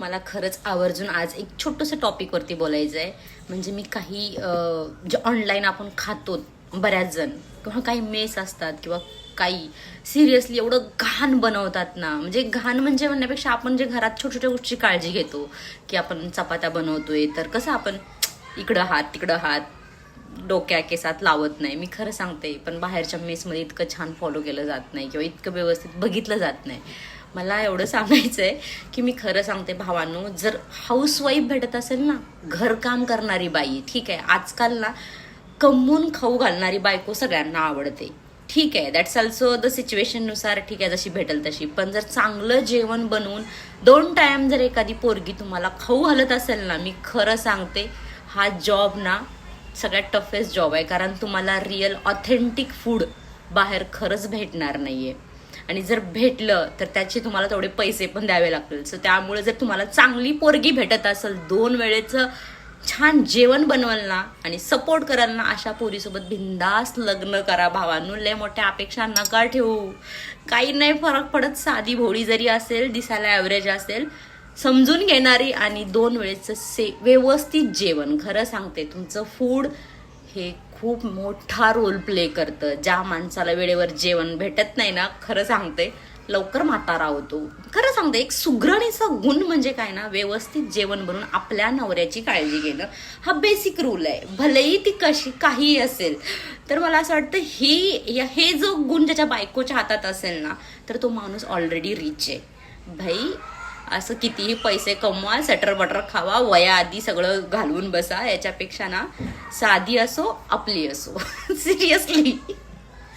मला खरंच आवर्जून आज एक छोटंसं टॉपिकवरती बोलायचं आहे. म्हणजे मी काही जे ऑनलाईन आपण खातो बऱ्याच जण, किंवा काही मेस असतात, किंवा काही सिरियसली एवढं घाण बनवतात ना. म्हणजे घाण म्हणजे म्हणण्यापेक्षा आपण जे घरात छोट्या छोट्या गोष्टी काळजी घेतो, की आपण चपात्या बनवतोय तर कसं आपण इकडं हात तिकडं हात डोक्या केसात लावत नाही. मी खरं सांगते, पण बाहेरच्या मेसमध्ये इतकं छान फॉलो केलं जात नाही, किंवा इतकं व्यवस्थित बघितलं जात नाही. मला एवढं सांगायचं आहे की मी खरं सांगते भावांनो, जर हाऊसवाईफ भेटत असेल ना, घरकाम करणारी बाई, ठीक आहे, आजकाल ना कमवून खाऊ घालणारी बायको सगळ्यांना आवडते. ठीक आहे, दॅट्स ऑल्सो द सिच्युएशननुसार, ठीक आहे, जशी भेटेल तशी. पण जर चांगलं जेवण बनवून 2 टाइम जर एखादी पोरगी तुम्हाला खाऊ घालत असेल ना, मी खरं सांगते हा जॉब ना सगळ्यात टफेस्ट जॉब आहे. कारण तुम्हाला रिअल ऑथेंटिक फूड बाहेर खरंच भेटणार नाहीये. आणि जर भेटलं तर त्याचे तुम्हाला तेवढे पैसे पण द्यावे लागतील. सो त्यामुळे जर तुम्हाला चांगली पोरगी भेटत असेल, 2 वेळेचं छान जेवण बनवाल ना आणि सपोर्ट कराल ना, अशा पोरीसोबत बिंदास लग्न करा भावांनो. लय मोठ्या अपेक्षा नका ठेवू, काही नाही फरक पडत. साधी भोळी जरी असेल, दिसायला ॲव्हरेज असेल, समजून घेणारी आणि 2 वेळेचं व्यवस्थित जेवण. खरं सांगते, तुमचं फूड हे खूप मोठा रोल प्ले करतं. ज्या माणसाला वेळेवर जेवण भेटत नाही ना, खरं सांगते लवकर म्हातारा होतो. खरं सांगते, एक सुगरणीचा गुण म्हणजे काय ना, व्यवस्थित जेवण बनवून आपल्या नवऱ्याची काळजी घेणं. हा बेसिक रूल आहे, भलेही ती कशी काहीही असेल. तर मला असं वाटतं हे जो गुण ज्याच्या बायकोच्या हातात असेल ना, तर तो माणूस ऑलरेडी रिच आहे भाई. असं कितीही पैसे कमवा, सटर बटर खावा, वया आधी सगळं घालवून बसा, याच्यापेक्षा ना साधी असो आपली असो सिरियसली